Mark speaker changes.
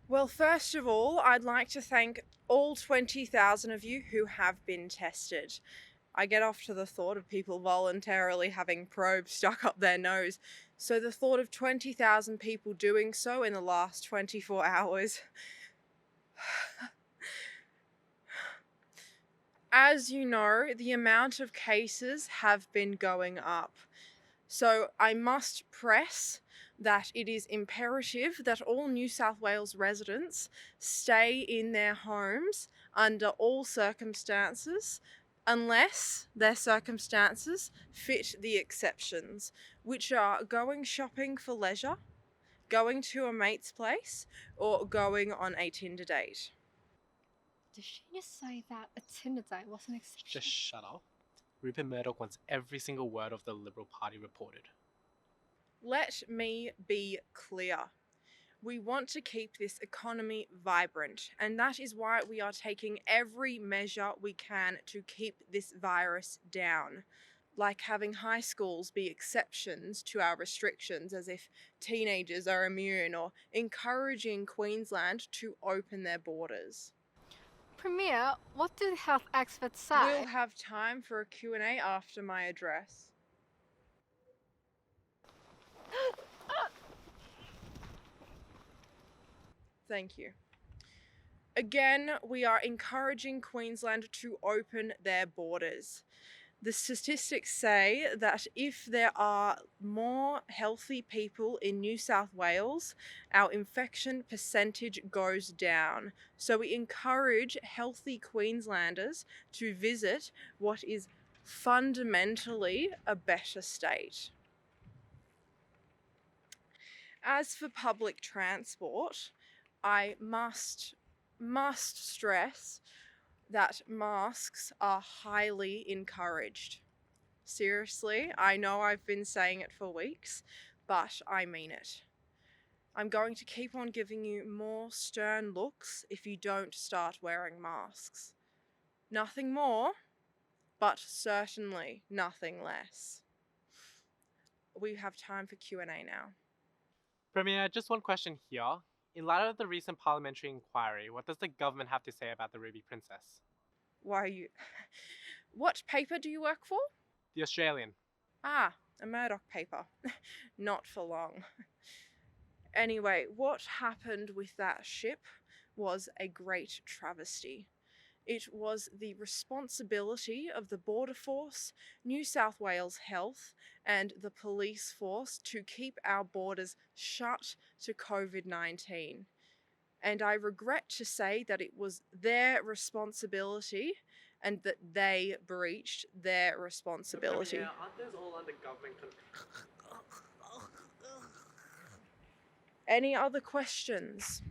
Speaker 1: Well, first of all, I'd like to thank all 20,000 of you who have been tested. I get off to the thought of people voluntarily having probes stuck up their nose. So the thought of 20,000 people doing so in the last 24 hours. As you know, the amount of cases have been going up. So I must press that it is imperative that all New South Wales residents stay in their homes under all circumstances, unless their circumstances fit the exceptions, which are going shopping for leisure, going to a mate's place, or going on a Tinder date.
Speaker 2: Did she just say that a Tinder date was an exception?
Speaker 3: Just shut up. Rupert Murdoch wants every single word of the Liberal Party reported.
Speaker 1: Let me be clear. We want to keep this economy vibrant, and that is why we are taking every measure we can to keep this virus down. Like having high schools be exceptions to our restrictions as if teenagers are immune, or encouraging Queensland to open their borders.
Speaker 2: Premier, what do the health experts say?
Speaker 1: We'll have time for a Q&A after my address. Thank you. Again, we are encouraging Queensland to open their borders. The statistics say that if there are more healthy people in New South Wales, our infection percentage goes down. So we encourage healthy Queenslanders to visit what is fundamentally a better state. As for public transport, I must stress that masks are highly encouraged. Seriously, I know I've been saying it for weeks, but I mean it. I'm going to keep on giving you more stern looks if you don't start wearing masks. Nothing more, but certainly nothing less. We have time for Q&A now.
Speaker 3: Premier, just one question here. In light of the recent parliamentary inquiry, what does the government have to say about the Ruby Princess?
Speaker 1: Why are you... What paper do you work for?
Speaker 3: The Australian.
Speaker 1: Ah, a Murdoch paper. Not for long. Anyway, what happened with that ship was a great travesty. It was the responsibility of the Border Force, New South Wales Health, and the police force to keep our borders shut to COVID-19. And I regret to say that it was their responsibility and that they breached their responsibility.
Speaker 3: Premier, aren't those all under government
Speaker 1: Any other questions?